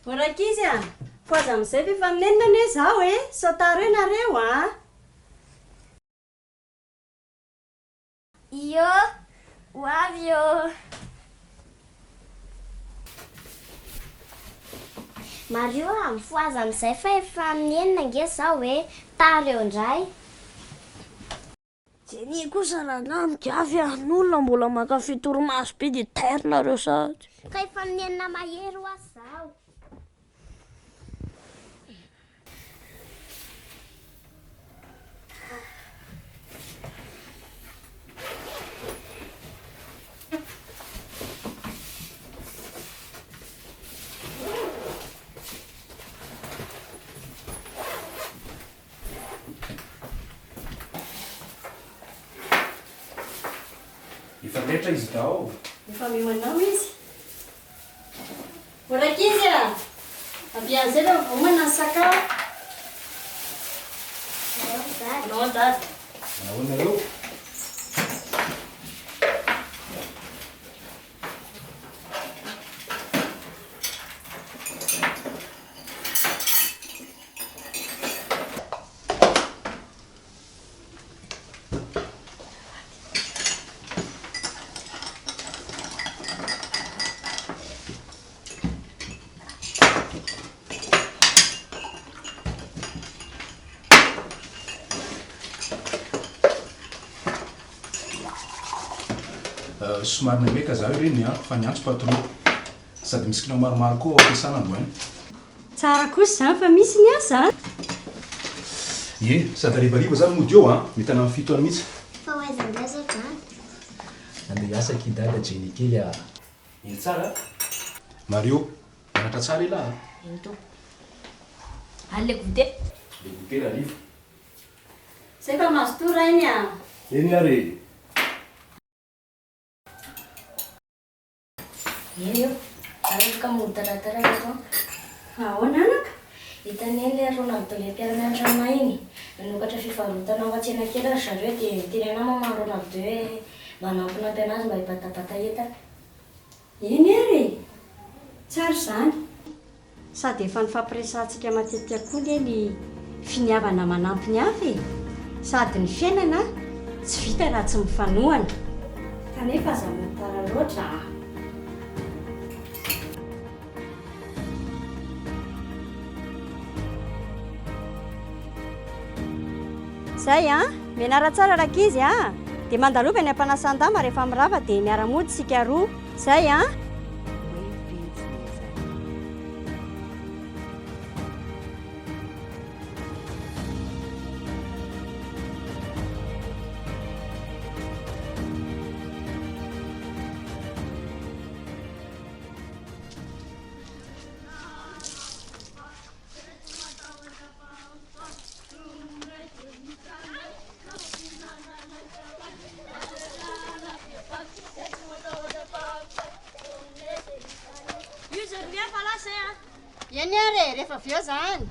Orakizy a foaza amin'izay efa minenina ane zaho saotareo nareo a. Io ho avy io. Mario amin'ny foaza amin'izay fa efa minenina nge zaho hoe tareo indray. Jeny kosa raha namikavy a n'olona mbola mankafy torimaso be dia tairina sady. Ka efa minenina mahery ho azy zaho. Efa tetra izy dao. Efa mihoanao izy. Orakizy a abian'izay rehefa vomana ny sakafo. Nao dady. Nahoana eo? Somary nameka zaho ireny fa niantso patron sady misy client maromaro koa ampiasana androany. Tsara kosa zany fa misy ny asa. Ie, sady rivariva zany mody eo mety ana amin'ny 7 mihitsy. Fa ho aiza indray zao zany? Andeha hiasa kidala Jenny kely a. Iny tsara. Mario, mianatra tsara ilahy. Iny to. Alle goûter. Le goûter arivo. Zay fa mahazo tora iny a. Eny are. Eny io. Araka mody tarataraka to. Ahoana anaka? Hitan'ny le Ronaldo le mpiara-mianatra iny. Nanokatra fivarotana ao an-tsena kely ary zareo dia tenena mama Ronaldo hoe mba hanampinampy anazy mba hibatabata entana. Eny ary. Tsara zany. Sady efa nifampiresantsika matetika koa ny finiavana manampy ny hafa sady ny fiainana tsy vita raha tsy mifanohana. Kanefa aza motara loatra. Zay mianara tsara rakizy dia mandalovy any am-panasandama rehefa mirava dia miara-mody sika roa. Zay Eny ary rehefa avy eo zany.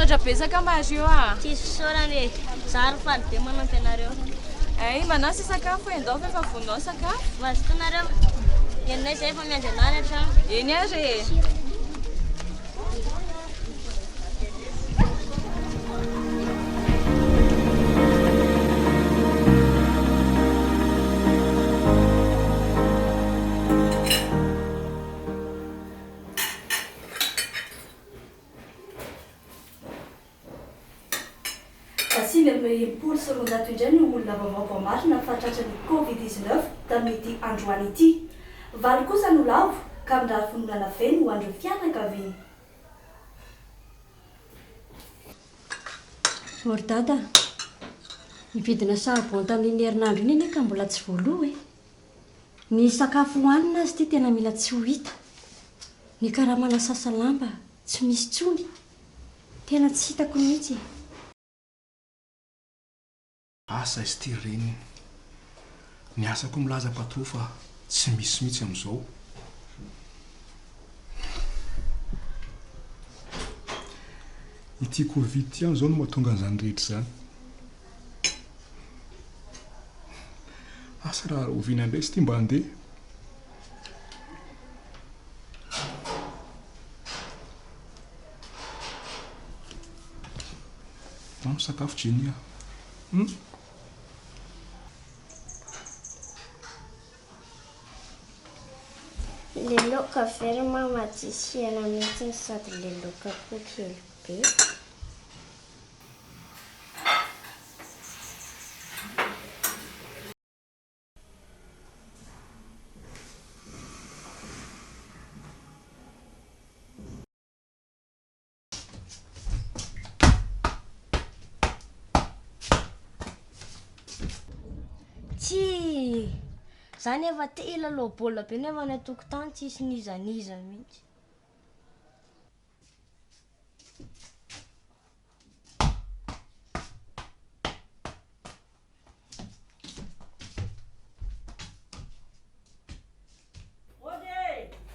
Sodra betsaka Mario Tsisy fisaorany zary faly dia manampy anareo. Ay, manasa sakafo endao fa efa vonao sakafo. Mazo tonareo. Enonay izay efa miandry anary an-trano. Eny ary. Simba me impolo sy 900 indray ny olona mbola vaovao marina fa tratran'ny Covid-19 tamin'ity androany ity. Valo kosa no lavo ka mindrary fononana feno ho andro fianakaviana. Ordada, nividina savony tamin'iny herinandro iny ka mbola tsy voaloha e. Ny sakafo hohanina azy ity tena mila tsy ho hita. Ny karamana sasalamba tsy misy tsony. Tena tsy hitako mihitsy. Asa izy ity reny. Ny asako milaza patro fa tsy misy mihitsy amin'izao. Ity Covid ity zao no mahatonga an'izany rehetra izany. Asa raha oviana indray sy ity mba handeha. Mano sakafo Jenny. Le laoka very mama tsisy hena mihitsy sady le laoka koa kely be. Zany efa tela loha baolina be nefa ny tokotany tsisy nizaniza mihitsy.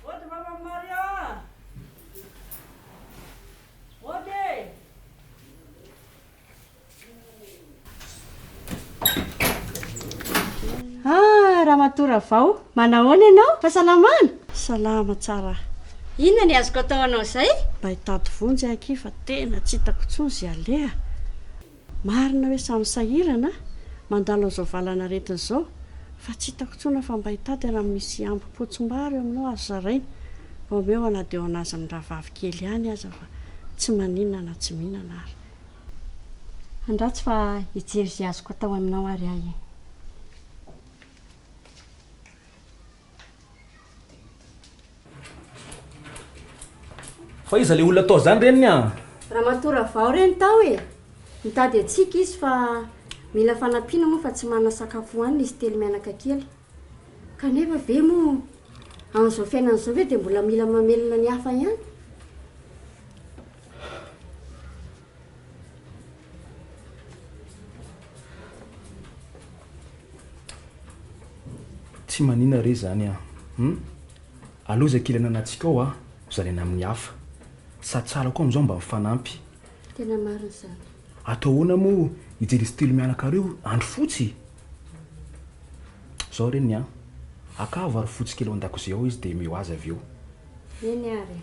Ode mama Maria. Ode. Raha matora vao, manahoana ianao? Fahasalamana? Salama tsara. Inona ny azoko atao anao izay? Mba hitady vonjy aky fa tena tsy hitako intsony izay aleha. Marina hoe samy sahirana, mandalo an'izao valana retina izao, fa tsy hitako intsony fa mba hitady raha misy ambim-potsimbary eo aminao azo zaraina. Vao meo anadeo anazy amin'ny rahavavy kely ihany aza fa tsy maninona na tsy mihinana ary. Andratsy fa hijery izay azoko atao aminao ary ahy. Fa iza le olona atao zany reny a? Raha matora vao reny tao e. Mitady atsika izy fa mila fanampiana moa fa tsy manana sakafo hohanina izy telo mianaka kely. Kanefa ve moa amin'izao fiainana izao ve dia mbola mila mamelona ny hafa ihany? Tsy manina re zany a. Aloha izay kely ananantsika ao a, zany amin'ny hafa. Sady tsara koa amin'izao mba mifanampy. Tena marina izany. Atao ahoana moa hijery izy telo mianaka reo andro fotsy. Zao reny a, aka vary fotsy kely ao an-dakozia ao izy dia meo azy avy eo. Eny ary.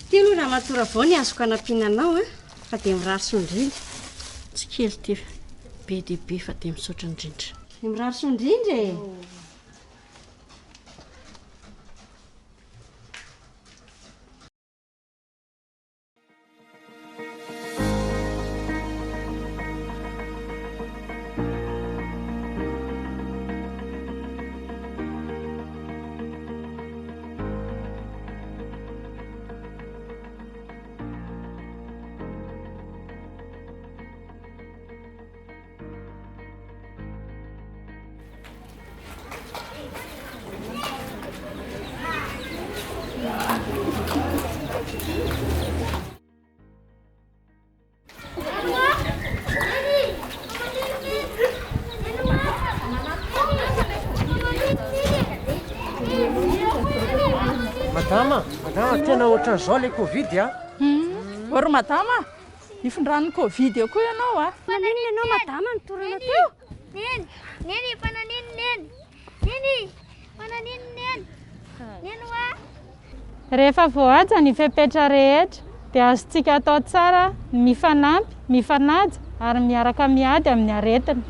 Ity aloha raha matora vao ny azoko hanampiana anao fa dia mirary sondrindra. Tsy kely ity be dia be fa dia misaotra indrindra. Dia mirary sondrindra e. Madama, tena ohatran'izao le Covid a? Ory madama, ifindran'ny Covid eo koa ianao a? Manino ianao madama nitorana teo? Neny, fananino neny? Neny, fananino neny? Neny wa? Rehefa voaja ny fepetra rehetra dia azontsika atao tsara mifanampy, mifanaja ary miaraka miady amin'ny aretina.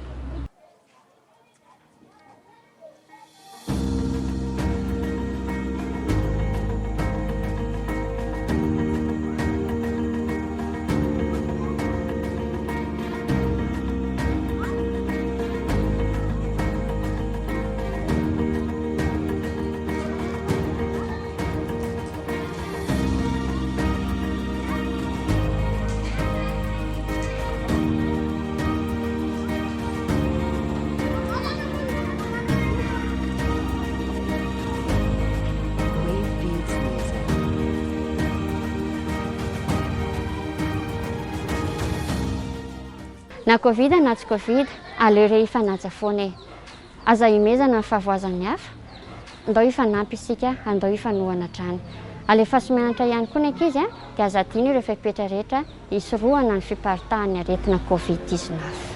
Na Covid na tsy Covid, aleo re ifanaja foana e. Aza imezana ny fahavoazan'ny hafa, andao ifanampy isika, andao ifanohana trany. Alefa somenatra ihany koa ny ankizy dia aza tiany rehefa hipetra rehetra hisorohana ny fiparitahan'ny aretina Covid-19.